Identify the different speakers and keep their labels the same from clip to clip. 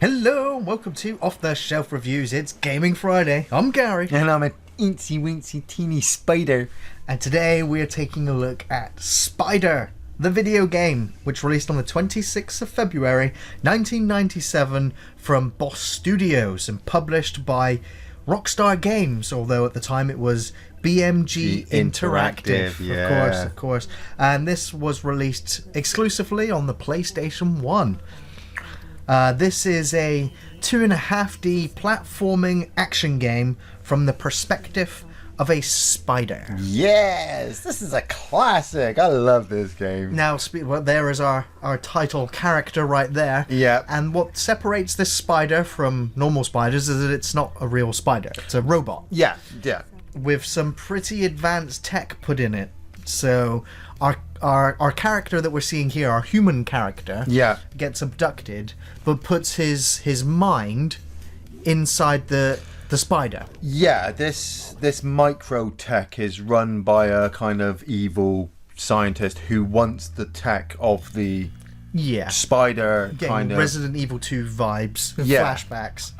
Speaker 1: Hello, and welcome to Off the Shelf Reviews. It's Gaming Friday. I'm Gary.
Speaker 2: And I'm an incy wincy teeny spider.
Speaker 1: And today we are taking a look at Spider, the video game, which released on the 26th of February 1997 from Boss Studios and published by Rockstar Games, although at the time it was BMG Interactive.
Speaker 2: yeah.
Speaker 1: Of course. And this was released exclusively on the PlayStation 1. This is a 2.5D platforming action game from the perspective of a spider.
Speaker 2: Yes, this is a classic. I love this game.
Speaker 1: Now, there is our title character right there.
Speaker 2: Yeah.
Speaker 1: And what separates this spider from normal spiders is that it's not a real spider. It's a robot.
Speaker 2: Yeah.
Speaker 1: With some pretty advanced tech put in it. So our character that we're seeing here, our human character, gets abducted, but puts his mind inside the spider.
Speaker 2: Yeah, this micro tech is run by a kind of evil scientist who wants the tech of the spider.
Speaker 1: Getting
Speaker 2: kind of
Speaker 1: Resident Evil 2 vibes, flashbacks.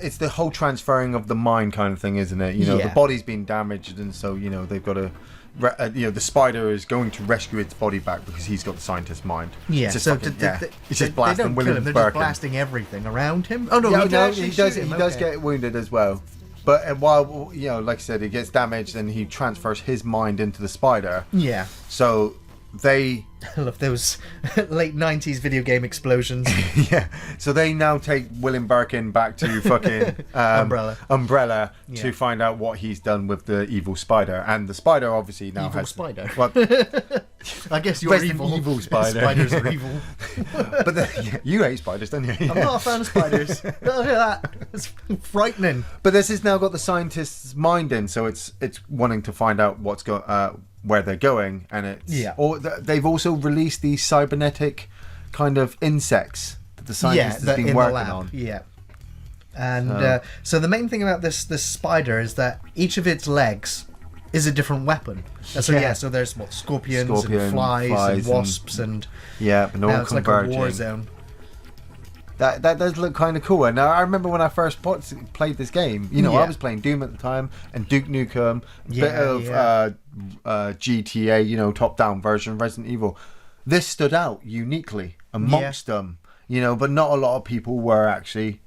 Speaker 2: It's the whole transferring of the mind kind of thing, isn't it? The body's been damaged, and so they've got to. The spider is going to rescue its body back because he's got the scientist's mind.
Speaker 1: Yeah,
Speaker 2: it's
Speaker 1: so
Speaker 2: it's just blasting.
Speaker 1: They don't kill him; they're just blasting everything around him. Oh no, he
Speaker 2: does get wounded as well. But while like I said, he gets damaged, and he transfers his mind into the spider.
Speaker 1: Yeah.
Speaker 2: So I
Speaker 1: love those late 90s video game explosions.
Speaker 2: Yeah. So they now take William Birkin back to fucking Umbrella to find out what he's done with the evil spider. And the spider obviously now
Speaker 1: evil
Speaker 2: has...
Speaker 1: spider?
Speaker 2: Well,
Speaker 1: I guess you're evil.
Speaker 2: Evil spider.
Speaker 1: Spiders are evil.
Speaker 2: But you hate spiders, don't you?
Speaker 1: I'm not a fan of spiders. Don't hear that. It's frightening.
Speaker 2: But this has now got the scientist's mind in, so it's wanting to find out where they're going, and they've also released these cybernetic kind of insects that the scientist has been working on.
Speaker 1: Yeah. And so the main thing about this spider is that each of its legs is a different weapon. So there's scorpions and flies and wasps and
Speaker 2: and all
Speaker 1: it's
Speaker 2: converging.
Speaker 1: Like a war zone.
Speaker 2: That does look kind of cool. And I remember when I first played this game, I was playing Doom at the time and Duke Nukem, a bit of GTA, top-down version of Resident Evil. This stood out uniquely amongst them, but not a lot of people were actually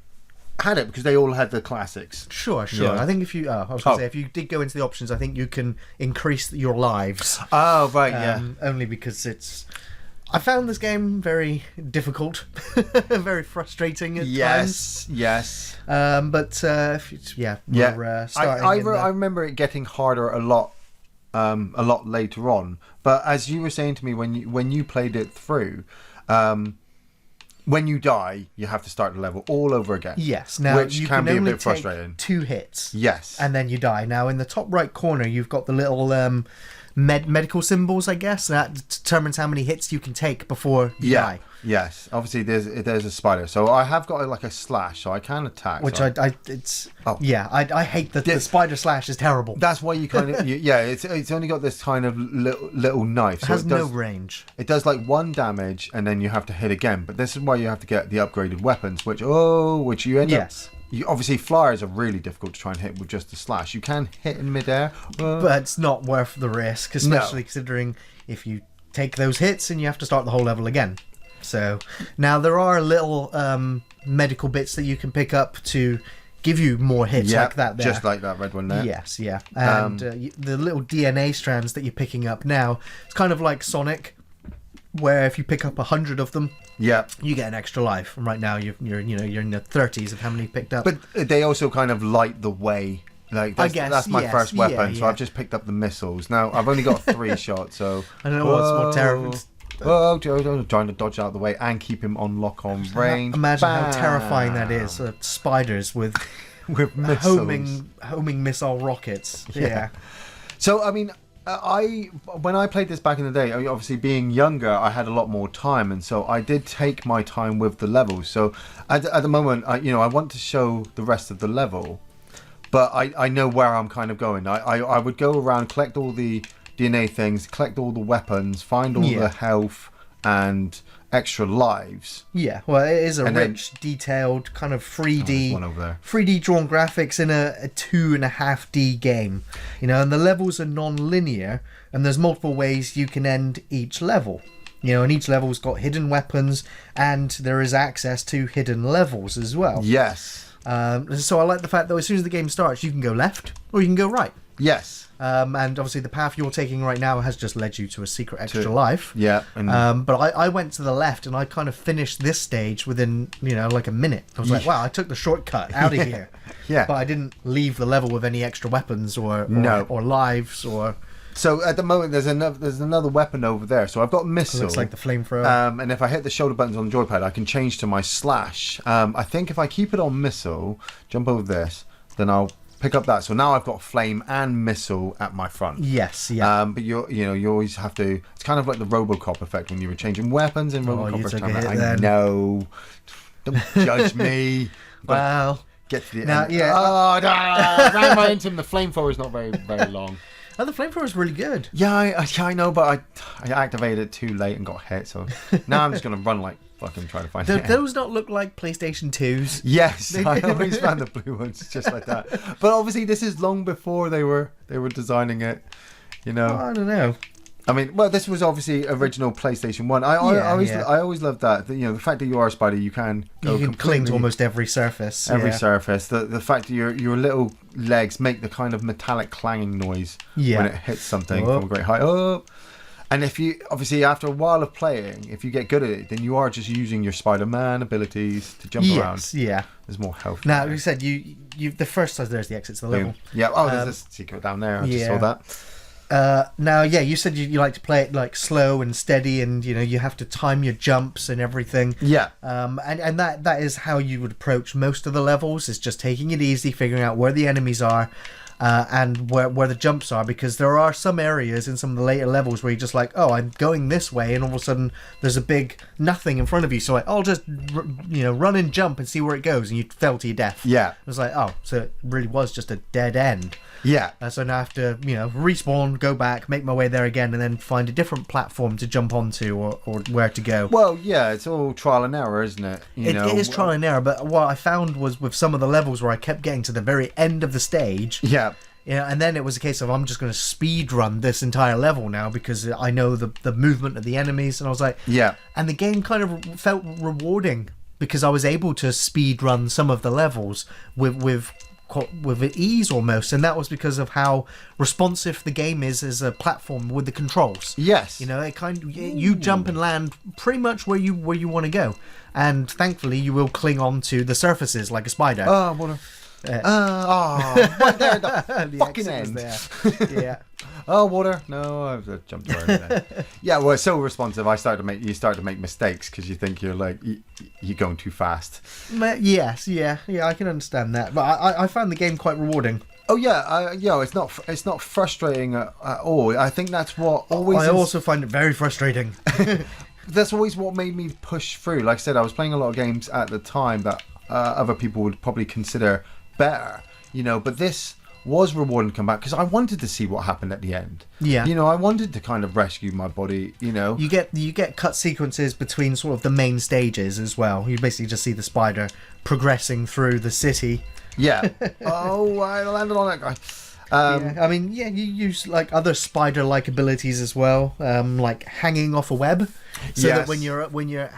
Speaker 2: had it because they all had the classics.
Speaker 1: Sure. Yeah. I think if you, if you did go into the options, I think you can increase your lives.
Speaker 2: Oh, right,
Speaker 1: Only because I found this game very difficult, very frustrating at times.
Speaker 2: Yes.
Speaker 1: I
Speaker 2: remember it getting harder a lot later on. But as you were saying to me when you played it through, when you die, you have to start the level all over again.
Speaker 1: Yes. Now
Speaker 2: which
Speaker 1: you
Speaker 2: can be
Speaker 1: only
Speaker 2: a bit frustrating.
Speaker 1: 2 hits.
Speaker 2: Yes.
Speaker 1: And then you die. Now in the top right corner, you've got the little medical symbols, I guess, that determines how many hits you can take before you die.
Speaker 2: Yes, obviously there's a spider, so I have got like a slash, so I can attack.
Speaker 1: Which I hate that the spider slash is terrible.
Speaker 2: That's why you kind of it's only got this kind of little knife.
Speaker 1: So it has no range.
Speaker 2: It does like 1 damage, and then you have to hit again. But this is why you have to get the upgraded weapons, which you end up. Obviously, flyers are really difficult to try and hit with just a slash. You can hit in midair,
Speaker 1: but it's not worth the risk, especially considering if you take those hits and you have to start the whole level again. So now there are little medical bits that you can pick up to give you more hits like that there.
Speaker 2: Just like that red one there.
Speaker 1: Yes, yeah. And the little DNA strands that you're picking up now, it's kind of like Sonic, where if you pick up 100 of them, you get an extra life. And right now you're in the 30s of how many you picked up.
Speaker 2: But they also kind of light the way. Like that's my first weapon, so I've just picked up the missiles. Now I've only got 3 shots, so
Speaker 1: I don't know what's more terrible.
Speaker 2: Trying to dodge out of the way and keep him on lock on range.
Speaker 1: Imagine how terrifying that is. Spiders with
Speaker 2: missiles.
Speaker 1: homing missile rockets. Yeah.
Speaker 2: So I mean, when I played this back in the day, obviously being younger, I had a lot more time, and so I did take my time with the levels. So at the moment, I want to show the rest of the level, but I know where I'm kind of going. I would go around, collect all the DNA things, collect all the weapons, find all the health, and extra lives.
Speaker 1: Yeah, well, it is a
Speaker 2: And then-
Speaker 1: rich, detailed, kind of
Speaker 2: Oh, there's
Speaker 1: 3D,
Speaker 2: one over there.
Speaker 1: 3D drawn graphics in a 2.5D game. You know, and the levels are non-linear, and there's multiple ways you can end each level. You know, and each level's got hidden weapons, and there is access to hidden levels as well.
Speaker 2: Yes.
Speaker 1: So I like the fact that as soon as the game starts, you can go left or you can go right.
Speaker 2: Yes.
Speaker 1: And obviously the path you're taking right now has just led you to a secret extra life.
Speaker 2: Yeah. And
Speaker 1: But I went to the left and I kind of finished this stage within, you know, like a minute. I was like, wow, I took the shortcut out of here.
Speaker 2: Yeah.
Speaker 1: But I didn't leave the level with any extra weapons or lives or...
Speaker 2: so at the moment there's another weapon over there. So I've got missile.
Speaker 1: Looks like the flamethrower.
Speaker 2: And if I hit the shoulder buttons on the joypad, I can change to my slash. I think if I keep it on missile, jump over this, then I'll pick up that. So now I've got flame and missile at my front.
Speaker 1: Yes, yeah.
Speaker 2: But you always have to. It's kind of like the RoboCop effect when you were changing weapons in RoboCop
Speaker 1: you
Speaker 2: first
Speaker 1: took
Speaker 2: time.
Speaker 1: a hit
Speaker 2: I
Speaker 1: then.
Speaker 2: know. Don't judge me.
Speaker 1: Well,
Speaker 2: Get to the
Speaker 1: now,
Speaker 2: end.
Speaker 1: yeah.
Speaker 2: Oh, ran right into him. The flamethrower is not very long.
Speaker 1: oh, the flamethrower is really good.
Speaker 2: Yeah, I know, but I activated it too late and got hit. So now I'm just gonna run like fucking try to find it.
Speaker 1: Those don't look like PlayStation 2s.
Speaker 2: Yes, I always found the blue ones just like that. But obviously, this is long before they were designing it. You know,
Speaker 1: I don't know.
Speaker 2: I mean, well, this was obviously original PlayStation 1. I always loved that. You know, the fact that you are a spider, you can go
Speaker 1: You can cling to
Speaker 2: completely-
Speaker 1: almost every surface.
Speaker 2: every
Speaker 1: yeah.
Speaker 2: surface. The fact that your little legs make the kind of metallic clanging noise
Speaker 1: Yeah.
Speaker 2: when it hits something
Speaker 1: Oh.
Speaker 2: from a great height. Oh. And if you, obviously, after a while of playing, if you get good at it, then you are just using your Spider-Man abilities to jump around.
Speaker 1: Yes, yeah.
Speaker 2: There's more health.
Speaker 1: Now,
Speaker 2: there.
Speaker 1: you said you the first side, there's the exit to the level.
Speaker 2: Yeah. Oh, there's a secret down there. I just saw
Speaker 1: yeah.
Speaker 2: that.
Speaker 1: Now, yeah, you said you like to play it like slow and steady, and you know you have to time your jumps and everything.
Speaker 2: Yeah.
Speaker 1: And that is how you would approach most of the levels. Is just taking it easy, figuring out where the enemies are. And where the jumps are, because there are some areas in some of the later levels where you're just like, oh, I'm going this way, and all of a sudden there's a big nothing in front of you, so like, I'll just run and jump and see where it goes, and you fell to your death.
Speaker 2: Yeah.
Speaker 1: It was like, oh, so it really was just a dead end.
Speaker 2: Yeah.
Speaker 1: So now I have to, respawn, go back, make my way there again, and then find a different platform to jump onto or where to go.
Speaker 2: Well, yeah, it's all trial and error, isn't it?
Speaker 1: It is trial and error, but what I found was with some of the levels where I kept getting to the very end of the stage,
Speaker 2: Yeah.
Speaker 1: and then it was a case of I'm just going to speed run this entire level now because I know the movement of the enemies, and I was like,
Speaker 2: Yeah.
Speaker 1: and the game kind of felt rewarding because I was able to speed run some of the levels with ease almost, and that was because of how responsive the game is as a platform with the controls.
Speaker 2: Yes.
Speaker 1: You jump and land pretty much where you want to go, and thankfully you will cling on to the surfaces like a spider.
Speaker 2: Oh, what a... right there at the
Speaker 1: The
Speaker 2: fucking
Speaker 1: exit was
Speaker 2: end.
Speaker 1: there. Yeah.
Speaker 2: Oh, water! No, I've jumped right in there. Yeah, well, it's so responsive. You start to make mistakes because you think you're like you're going too fast.
Speaker 1: Yes, yeah, I can understand that, but I found the game quite rewarding.
Speaker 2: Oh yeah, it's not frustrating at all. I think that's what always.
Speaker 1: I also find it very frustrating.
Speaker 2: That's always what made me push through. Like I said, I was playing a lot of games at the time that other people would probably consider better, but this was rewarding to come back because I wanted to see what happened at the end.
Speaker 1: Yeah.
Speaker 2: I wanted to kind of rescue my body,
Speaker 1: You get cut sequences between sort of the main stages as well. You basically just see the spider progressing through the city.
Speaker 2: Yeah. Oh, I landed on that guy.
Speaker 1: You use like other spider-like abilities as well, like hanging off a web, so that when you're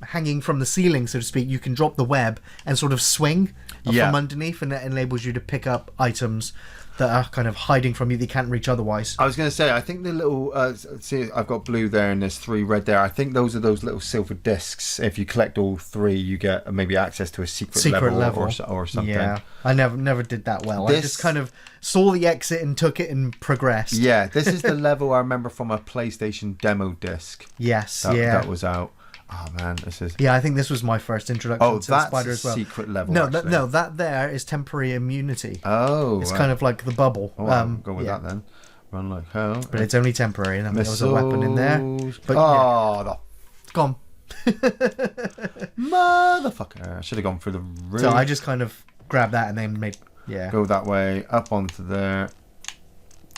Speaker 1: hanging from the ceiling, so to speak, you can drop the web and sort of swing from underneath, and that enables you to pick up items that are kind of hiding from you that you can't reach otherwise.
Speaker 2: I was going to say, I think the little see, I've got blue there and there's 3 red there. I think those are those little silver discs. If you collect all 3, you get maybe access to a secret level. Or something.
Speaker 1: Yeah, I never did that well. I just kind of saw the exit and took it and progressed.
Speaker 2: Yeah, this is the level I remember from a PlayStation demo disc.
Speaker 1: Yes,
Speaker 2: that was out. Oh man, this is.
Speaker 1: Yeah, I think this was my first introduction to the spider as well.
Speaker 2: Secret level.
Speaker 1: No, that there is temporary immunity.
Speaker 2: Oh,
Speaker 1: it's kind of like the bubble.
Speaker 2: Oh, I'll go with that then. Run like hell.
Speaker 1: But it's only temporary, and there was a weapon in there. But
Speaker 2: the
Speaker 1: gone.
Speaker 2: Motherfucker! I should have gone through the roof.
Speaker 1: So I just kind of grabbed that and then
Speaker 2: go that way up onto there.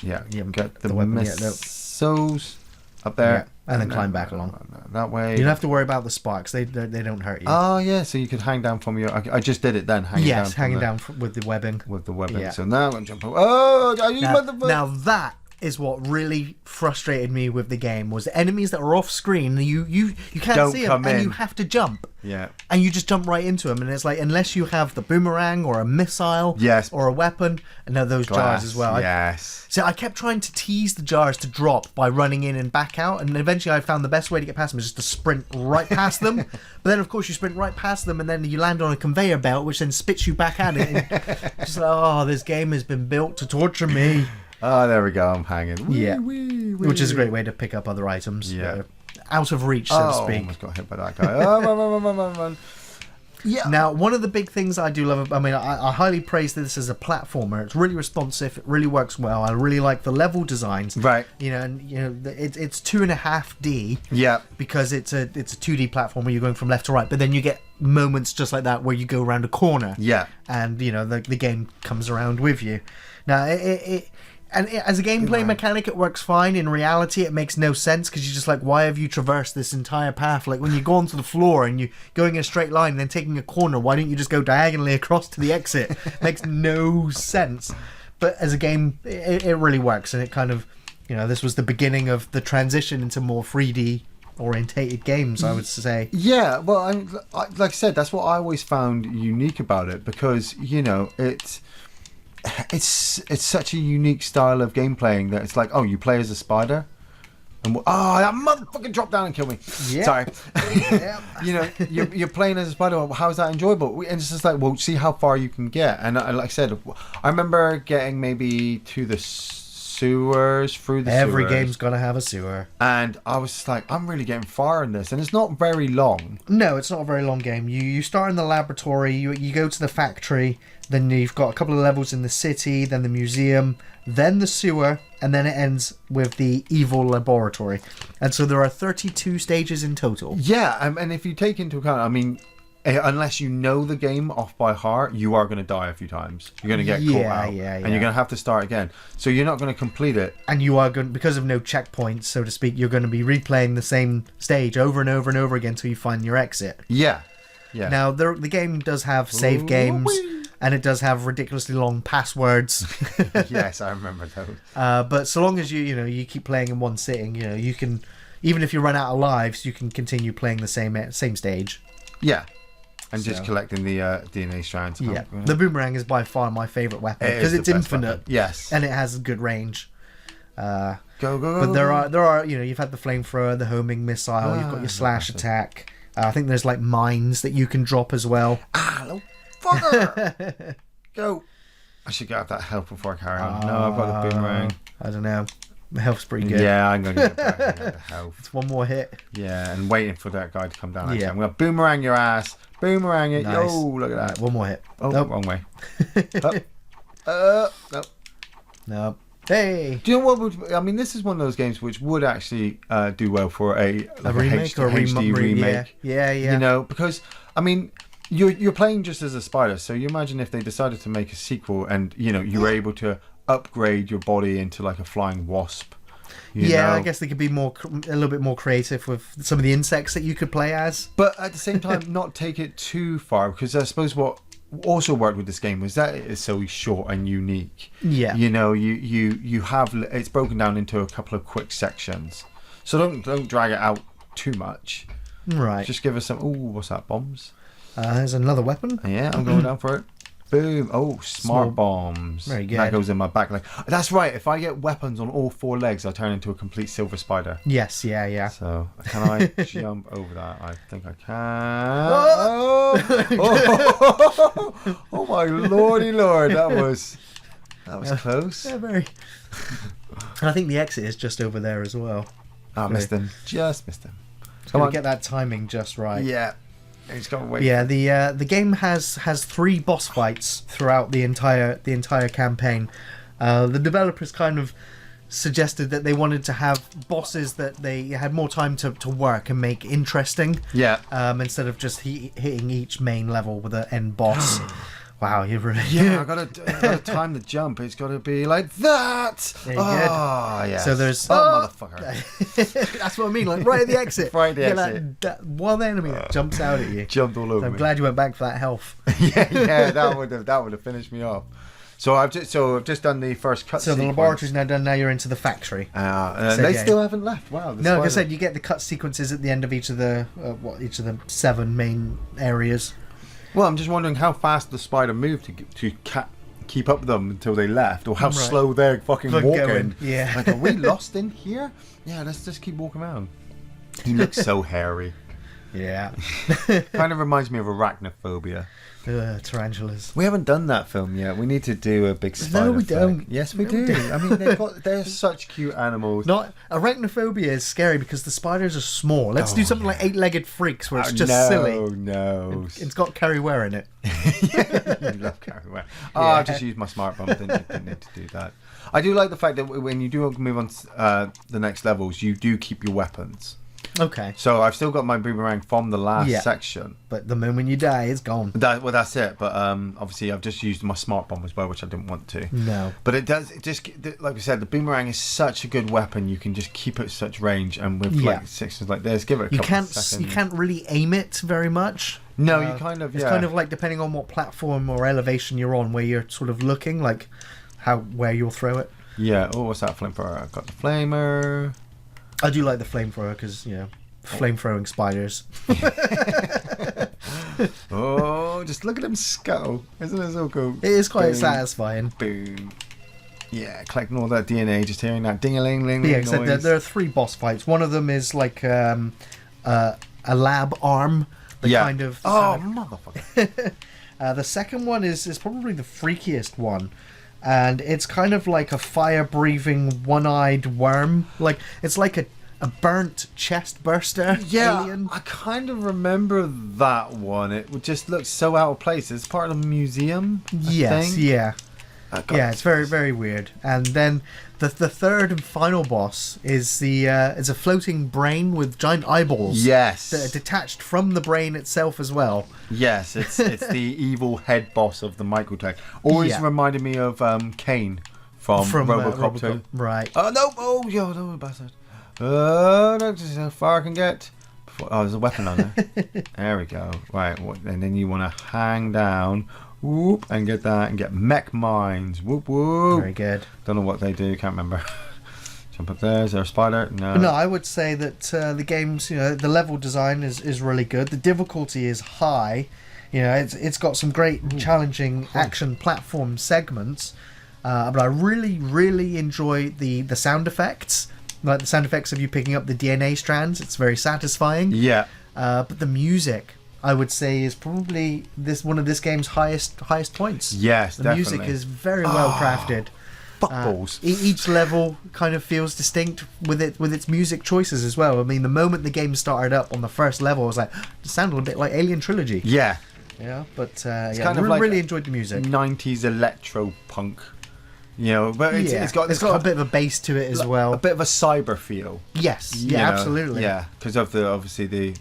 Speaker 2: Yeah, get the
Speaker 1: weapon
Speaker 2: missiles up there.
Speaker 1: and then climb back along.
Speaker 2: That way.
Speaker 1: You don't have to worry about the sparks. They don't hurt you.
Speaker 2: Oh yeah, so you could hang down from your. I just did it then.
Speaker 1: Hanging down with the webbing.
Speaker 2: With the webbing.
Speaker 1: Yeah.
Speaker 2: So now I'm gonna jump over. Oh, you motherfucker!
Speaker 1: Now that is what really frustrated me with the game, was the enemies that are off screen. You can't
Speaker 2: Don't
Speaker 1: see them,
Speaker 2: come
Speaker 1: and
Speaker 2: in.
Speaker 1: you have to jump.
Speaker 2: Yeah.
Speaker 1: And you just jump right into them, and it's like, unless you have the boomerang or a missile,
Speaker 2: Yes,
Speaker 1: or a weapon, and now those jars as well.
Speaker 2: Yes.
Speaker 1: So I kept trying to tease the jars to drop by running in and back out, and eventually I found the best way to get past them is just to sprint right past them. But then, of course, you sprint right past them, and then you land on a conveyor belt, which then spits you back at it. And just like, oh, this game has been built to torture me.
Speaker 2: Oh, there we go. I'm hanging.
Speaker 1: Yeah. Which is a great way to pick up other items.
Speaker 2: Yeah.
Speaker 1: Out of reach, so to speak.
Speaker 2: Almost got hit by that guy. Oh, run. Yeah.
Speaker 1: Now, one of the big things I do love, I highly praise this as a platformer. It's really responsive. It really works well. I really like the level designs.
Speaker 2: Right.
Speaker 1: It's 2.5D.
Speaker 2: Yeah.
Speaker 1: Because it's a 2D platform where you're going from left to right, but then you get moments just like that where you go around a corner.
Speaker 2: Yeah.
Speaker 1: And the game comes around with you. Now, as a gameplay mechanic, it works fine. In reality, it makes no sense, because you're just like, why have you traversed this entire path? Like, when you go onto the floor and you're going in a straight line and then taking a corner, why don't you just go diagonally across to the exit? Makes no sense. But as a game, it really works, and it kind of, this was the beginning of the transition into more 3D orientated games, I would say.
Speaker 2: Yeah, well, like I said, that's what I always found unique about it, because it's such a unique style of game playing that it's like, oh, you play as a spider, and that motherfucker dropped down and killed me. Yeah. Sorry. Yeah. You're playing as a spider. Well, how is that enjoyable? And it's just like, well, see how far you can get. And like I said, I remember getting maybe to the sewers, through the
Speaker 1: Every
Speaker 2: sewers.
Speaker 1: game's gonna have a sewer.
Speaker 2: And I was just like, I'm really getting far in this, and it's not very long.
Speaker 1: No, it's not a very long game. You start in the laboratory, you go to the factory, then you've got a couple of levels in the city, then the museum, then the sewer, and then it ends with the evil laboratory. And so there are 32 stages in total.
Speaker 2: Yeah, and if you take into account, unless you know the game off by heart, you are going to die a few times. You're going to get caught out, and you're going to have to start again. So you're not going to complete it.
Speaker 1: And you are going, because of no checkpoints, so to speak, you're going to be replaying the same stage over and over and over again until you find your exit.
Speaker 2: Yeah.
Speaker 1: Now, the game does have save games, and it does have ridiculously long passwords.
Speaker 2: Yes, I remember those.
Speaker 1: But so long as you keep playing in one sitting, you can, even if you run out of lives, you can continue playing the same stage.
Speaker 2: Yeah. And just collecting the DNA strands.
Speaker 1: Yeah. The boomerang is by far my favourite weapon, because it's infinite.
Speaker 2: Weapon. Yes.
Speaker 1: And it has good range.
Speaker 2: Go.
Speaker 1: But there are you've had the flamethrower, the homing missile, you've got your slash attack. I think there's like mines that you can drop as well.
Speaker 2: Hello, fucker! Go. I should get out that health before I carry on. No, I've got the boomerang.
Speaker 1: I don't know. My health's pretty good.
Speaker 2: Yeah, I'm going to get back and get the health.
Speaker 1: It's one more hit.
Speaker 2: Yeah, and waiting for that guy to come down. Actually. I'm going to boomerang your ass. Boomerang it.
Speaker 1: Nice.
Speaker 2: Oh, look at that.
Speaker 1: Right, one more hit.
Speaker 2: Oh,
Speaker 1: nope.
Speaker 2: Wrong way. Nope.
Speaker 1: Nope. Hey.
Speaker 2: Do you know what this is one of those games which would actually do well for a
Speaker 1: remake or
Speaker 2: HD remake.
Speaker 1: Yeah.
Speaker 2: Because you're playing just as a spider, so you imagine if they decided to make a sequel and you were able to upgrade your body into like a flying wasp.
Speaker 1: I guess they could be a little bit more creative with some of the insects that you could play as.
Speaker 2: But at the same time, not take it too far, because I suppose what also worked with this game was that it is so short and unique.
Speaker 1: Yeah.
Speaker 2: You have, it's broken down into a couple of quick sections, so don't drag it out too much.
Speaker 1: Right.
Speaker 2: Just give us some. What's that? Bombs.
Speaker 1: There's another weapon.
Speaker 2: Yeah, I'm going down for it. Boom. Oh, smart bombs.
Speaker 1: Very good.
Speaker 2: That goes in my back leg. That's right. If I get weapons on all four legs, I turn into a complete silver spider.
Speaker 1: Yes, yeah.
Speaker 2: So, can I jump over that? I think I can. Oh my lordy lord. That was close.
Speaker 1: Yeah, very. And I think the exit is just over there as well.
Speaker 2: I missed him. Just missed him.
Speaker 1: Come on. Get that timing just right.
Speaker 2: Yeah. He's got to wait.
Speaker 1: Yeah, the game has 3 boss fights throughout the entire campaign. The developers kind of suggested that they wanted to have bosses that they had more time to work and make interesting.
Speaker 2: Yeah.
Speaker 1: Instead of just hitting each main level with an end boss. Wow, you really...
Speaker 2: Yeah, I gotta time the jump. It's gotta be like that.
Speaker 1: There you go.
Speaker 2: Yes.
Speaker 1: So there's...
Speaker 2: motherfucker.
Speaker 1: That's what I mean, like right at the exit.
Speaker 2: Right at the
Speaker 1: You get
Speaker 2: exit.
Speaker 1: that one enemy that jumps out at you.
Speaker 2: Jumped all over
Speaker 1: So I'm
Speaker 2: me.
Speaker 1: glad you went back for that health.
Speaker 2: yeah, that would have finished me off. So I've just done the first cut.
Speaker 1: So the laboratory's now done. Now you're into the factory.
Speaker 2: They still haven't left. Wow.
Speaker 1: No, like I said, you get the cut sequences at the end of each of the 7 main areas.
Speaker 2: Well, I'm just wondering how fast the spider moved to keep up with them until they left, or how slow they're fucking walking.
Speaker 1: Going. Yeah.
Speaker 2: Like, are we lost in here? Yeah, let's just keep walking around. He looks so hairy.
Speaker 1: Yeah.
Speaker 2: Kind of reminds me of Arachnophobia.
Speaker 1: Tarantulas.
Speaker 2: We haven't done that film yet. We need to do a big spider.
Speaker 1: No, we
Speaker 2: flick.
Speaker 1: don't.
Speaker 2: Yes, we do. I mean, they're such cute animals.
Speaker 1: Not Arachnophobia is scary because the spiders are small. Let's do something like 8-legged freaks where it's just silly.
Speaker 2: No,
Speaker 1: It's got Carrie Ware in it.
Speaker 2: You love Carrie Ware. I just used my smart bump. Didn't need to do that. I do like the fact that when you do move on the next levels, you do keep your weapons.
Speaker 1: Okay.
Speaker 2: So I've still got my boomerang from the last section.
Speaker 1: But the moment you die, it's gone.
Speaker 2: That's it. But obviously, I've just used my smart bomb as well, which I didn't want to.
Speaker 1: No.
Speaker 2: But it just like we said, the boomerang is such a good weapon. You can just keep it at such range, and with like sections like this, give it a couple of seconds.
Speaker 1: You can't really aim it very much.
Speaker 2: No, you kind of.
Speaker 1: It's kind of like depending on what platform or elevation you're on, where you're sort of looking, like where you'll throw it.
Speaker 2: Yeah. Oh, what's that flamethrower? I've got the flamer.
Speaker 1: I do like the flamethrower because flame-throwing spiders.
Speaker 2: Oh, just look at him scuttle. Isn't it so cool?
Speaker 1: It is quite
Speaker 2: Boom,
Speaker 1: satisfying.
Speaker 2: Boom. Yeah, collecting all that DNA, just hearing that ding-a-ling-ling
Speaker 1: Yeah,
Speaker 2: noise.
Speaker 1: except there are 3 boss fights. One of them is like a lab arm.
Speaker 2: Motherfucker.
Speaker 1: The second one is probably the freakiest one. And it's kind of like a fire-breathing, one-eyed worm. Like it's like a burnt chest burster alien.
Speaker 2: I kind of remember that one. It just looks so out of place. It's part of the museum. I think.
Speaker 1: Yeah, it's very, very weird. And then the third and final boss is is a floating brain with giant eyeballs.
Speaker 2: Yes,
Speaker 1: that are detached from the brain itself as well.
Speaker 2: Yes, it's the evil head boss of the Michael tag. Always reminded me of Kane from Robocop 2.
Speaker 1: Right.
Speaker 2: Oh no! Oh, no, bastard. That's just how far I can get. There's a weapon on there. There we go. Right, and then you want to hang down, whoop, and get that, and get mech mines. Whoop whoop.
Speaker 1: Very good.
Speaker 2: Don't know what they do. Can't remember. Jump up there. Is there a spider? No.
Speaker 1: No, I would say that the game's, the level design is really good. The difficulty is high. It's got some great challenging action platform segments. But I really, really enjoy the sound effects. Like the sound effects of you picking up the DNA strands. It's very satisfying.
Speaker 2: Yeah.
Speaker 1: But the music, I would say, is probably one of this game's highest points.
Speaker 2: Yes,
Speaker 1: the
Speaker 2: definitely.
Speaker 1: music is very well crafted.
Speaker 2: Fuckballs.
Speaker 1: Each level kind of feels distinct with its music choices as well. I mean, the moment the game started up on the first level, I was like, it sounded a bit like Alien Trilogy.
Speaker 2: Yeah.
Speaker 1: Yeah, but
Speaker 2: kind of like
Speaker 1: really enjoyed the music.
Speaker 2: 90s electro punk. But it's got
Speaker 1: a bit of a bass to it as well.
Speaker 2: A bit of a cyber feel.
Speaker 1: Yes, absolutely.
Speaker 2: Yeah, because of the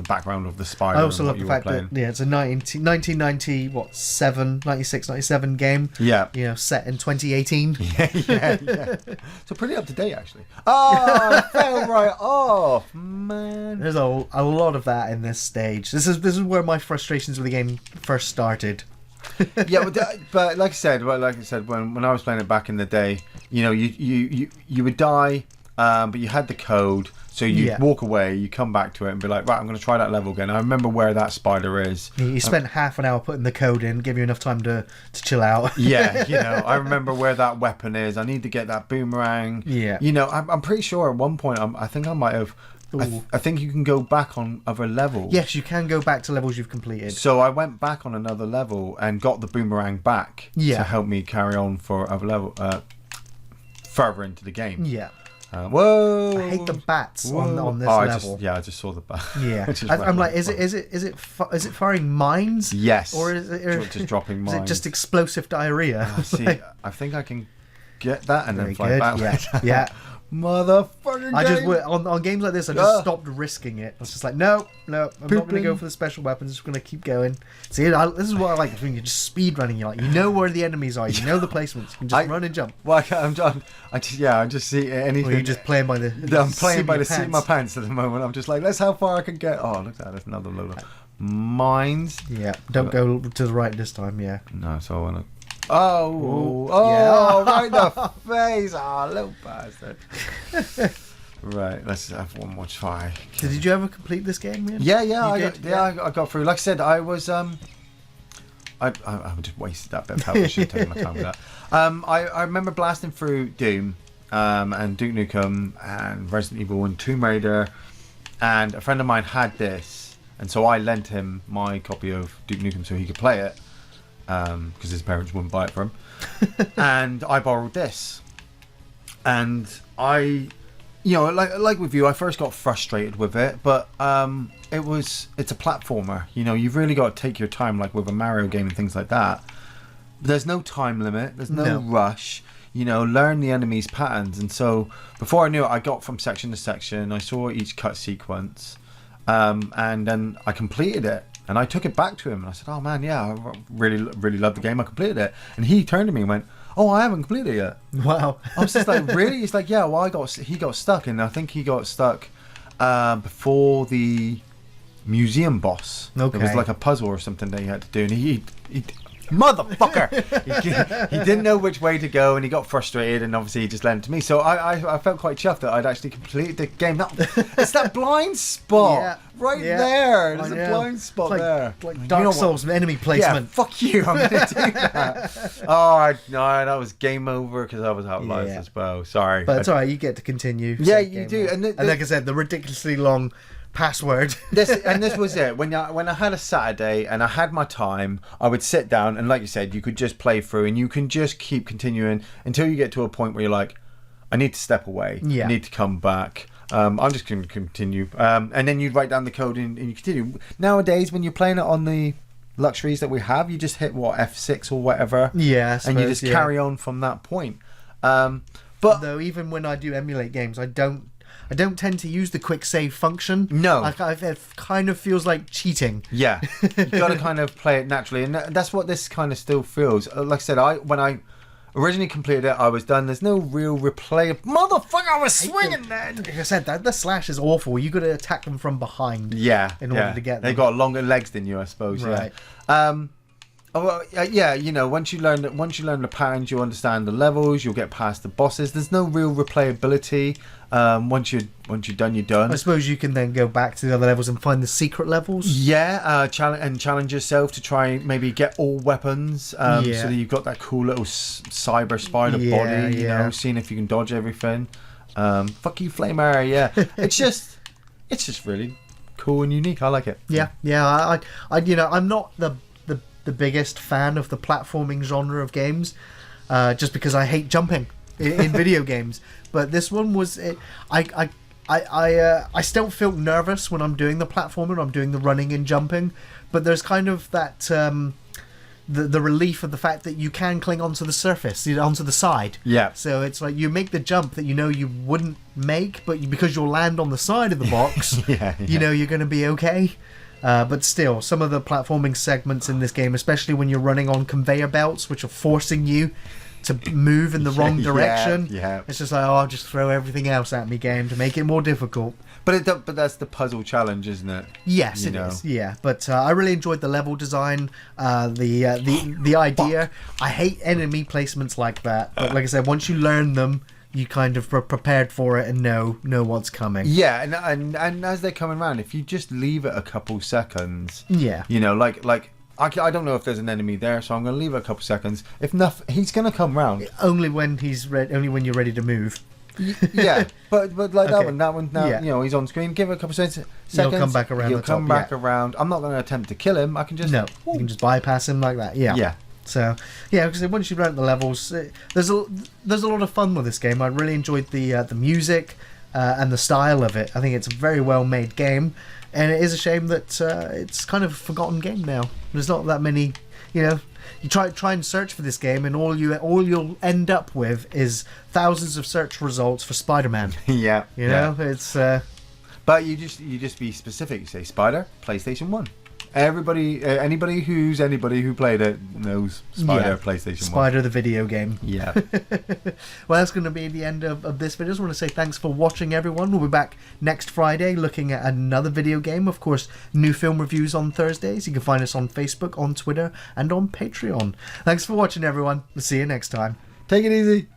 Speaker 2: background of the spider.
Speaker 1: I also love the fact that it's a 96, 97 game.
Speaker 2: Yeah.
Speaker 1: Set in 2018.
Speaker 2: Yeah. So pretty up to date actually. Oh, I fell right off, man.
Speaker 1: There's a lot of that in this stage. This is where my frustrations with the game first started.
Speaker 2: Yeah, but like I said, when I was playing it back in the day, you would die, but you had the code, so you walk away, you come back to it, and be like, right, I'm going to try that level again. I remember where that spider is.
Speaker 1: You spent half an hour putting the code in, give you enough time to chill out.
Speaker 2: Yeah, I remember where that weapon is. I need to get that boomerang.
Speaker 1: Yeah,
Speaker 2: I'm pretty sure at one point, I think I might have. I think you can go back on other levels.
Speaker 1: Yes, you can go back to levels you've completed.
Speaker 2: So I went back on another level and got the boomerang back to help me carry on for other level, further into the game.
Speaker 1: Yeah.
Speaker 2: Whoa!
Speaker 1: I hate the bats on this level.
Speaker 2: I just saw the bat.
Speaker 1: Yeah, I'm like, is it firing mines?
Speaker 2: Yes.
Speaker 1: Or is it
Speaker 2: just dropping mines?
Speaker 1: Is it just explosive diarrhea?
Speaker 2: See, I think I can get that and then fly back.
Speaker 1: Yeah.
Speaker 2: Motherfucking
Speaker 1: I just
Speaker 2: game.
Speaker 1: on games like this, I just stopped risking it. I was just like, no, I'm not going to go for the special weapons. I'm just going to keep going. See, this is what I like when you're just speed running. You're like, you know where the enemies are, you know the placements. You can just run and jump.
Speaker 2: Well, I just see anything.
Speaker 1: Or you're just playing by the.
Speaker 2: I'm playing by the seat of my pants at the moment. I'm just like, that's how far I can get. Oh, look at that. There's another load of mines.
Speaker 1: Yeah, don't go to the right this time. Yeah.
Speaker 2: No, so I want to. Right in the face. Oh, little bastard. Right, let's have one more try.
Speaker 1: So did you ever complete this game, Iain?
Speaker 2: I got through. Like I said, I was I just wasted that bit of help. I should have taken my time with that. I remember blasting through Doom, and Duke Nukem and Resident Evil and Tomb Raider, and a friend of mine had this, and so I lent him my copy of Duke Nukem so he could play it. Because his parents wouldn't buy it for him, and I borrowed this, and I, like with you, I first got frustrated with it, but it's a platformer. You've really got to take your time, like with a Mario game and things like that. There's no time limit. There's no rush. Learn the enemy's patterns, and so before I knew it, I got from section to section. I saw each cut sequence, and then I completed it. And I took it back to him and I said, oh man, yeah, I really, really loved the game. I completed it. And he turned to me and went, oh, I haven't completed it yet.
Speaker 1: Wow.
Speaker 2: I was just like, really? He's like, yeah, well, he got stuck. And I think he got stuck before the museum boss.
Speaker 1: Okay.
Speaker 2: It was like a puzzle or something that he had to do. And he motherfucker! he didn't know which way to go and he got frustrated and obviously he just lent it to me. So I felt quite chuffed that I'd actually completed the game. It's that blind spot there. There's a blind spot there.
Speaker 1: Like Dark Souls enemy placement.
Speaker 2: Yeah, fuck you. I'm going to do that. No, that was game over because I was out of life as well. Sorry.
Speaker 1: But it's alright, you get to continue.
Speaker 2: Yeah, you do.
Speaker 1: And like I said, the ridiculously long password.
Speaker 2: This was it. When I had a Saturday and I had my time, I would sit down and, like you said, you could just play through and you can just keep continuing until you get to a point where you're like, I need to step away. I need to come back. I'm just going to continue. And then you'd write down the code and you continue. Nowadays, when you're playing it on the luxuries that we have, you just hit F6 or whatever.
Speaker 1: Yeah,
Speaker 2: and you just carry on from that point.
Speaker 1: But though, even when I do emulate games, I don't tend to use the quick save function. No. It kind of feels like cheating.
Speaker 2: Yeah. You've got to kind of play it naturally. And that's what this kind of still feels. Like I said, when I originally completed it, I was done. There's no real replay. Motherfucker, I was swinging then.
Speaker 1: Like I said, the slash is awful. You got to attack them from behind.
Speaker 2: Yeah.
Speaker 1: In order to get them.
Speaker 2: They've got longer legs than you, I suppose.
Speaker 1: Right.
Speaker 2: Yeah. Once you learn the patterns, you understand the levels. You'll get past the bosses. There's no real replayability. Once you're done, you're done.
Speaker 1: I suppose you can then go back to the other levels and find the secret levels.
Speaker 2: Yeah, challenge yourself to try maybe get all weapons. So that you've got that cool little cyber spider body. Seeing if you can dodge everything. Fuck you, flame arrow. Yeah, it's just really cool and unique. I like it.
Speaker 1: Yeah. I'm not the biggest fan of the platforming genre of games, just because I hate jumping in video games. But this one was I still feel nervous when I'm doing the platforming. I'm doing the running and jumping, but there's kind of that the relief of the fact that you can cling onto the surface, onto the side.
Speaker 2: Yeah.
Speaker 1: So it's like you make the jump that you wouldn't make, but because you'll land on the side of the box, you're going to be okay. But still, some of the platforming segments in this game, especially when you're running on conveyor belts, which are forcing you to move in the wrong direction, it's just like, I'll just throw everything else at me, game, to make it more difficult.
Speaker 2: But that's the puzzle challenge, isn't it?
Speaker 1: Yes, it is. Yeah, but I really enjoyed the level design, the idea. I hate enemy placements like that, but like I said, once you learn them, you kind of are prepared for it and know what's coming.
Speaker 2: Yeah, and as they're coming around, if you just leave it a couple seconds, like I don't know if there's an enemy there, so I'm going to leave it a couple seconds. If nothing, he's going to come round.
Speaker 1: Only when only when you're ready to move.
Speaker 2: Yeah, but like that one now, he's on screen. Give it a couple seconds.
Speaker 1: He'll come back around.
Speaker 2: He'll come back around. I'm not going to attempt to kill him. I can just
Speaker 1: you can just bypass him like that. Yeah. So because once you learn the levels, there's a lot of fun with this game. I really enjoyed the music and the style of it. I think it's a very well made game, and it is a shame that it's kind of a forgotten game now. There's not that many you know, you try and search for this game, and all you'll end up with is thousands of search results for Spider-Man.
Speaker 2: Yeah.
Speaker 1: You know, it's.
Speaker 2: But you just be specific. You say Spider, PlayStation 1. Everybody, anybody who played it knows Spider, PlayStation 1.
Speaker 1: Spider the video game.
Speaker 2: Yeah.
Speaker 1: Well, that's going to be the end of this video. I just want to say thanks for watching, everyone. We'll be back next Friday looking at another video game. Of course, new film reviews on Thursdays. You can find us on Facebook, on Twitter, and on Patreon. Thanks for watching, everyone. We'll see you next time.
Speaker 2: Take it easy.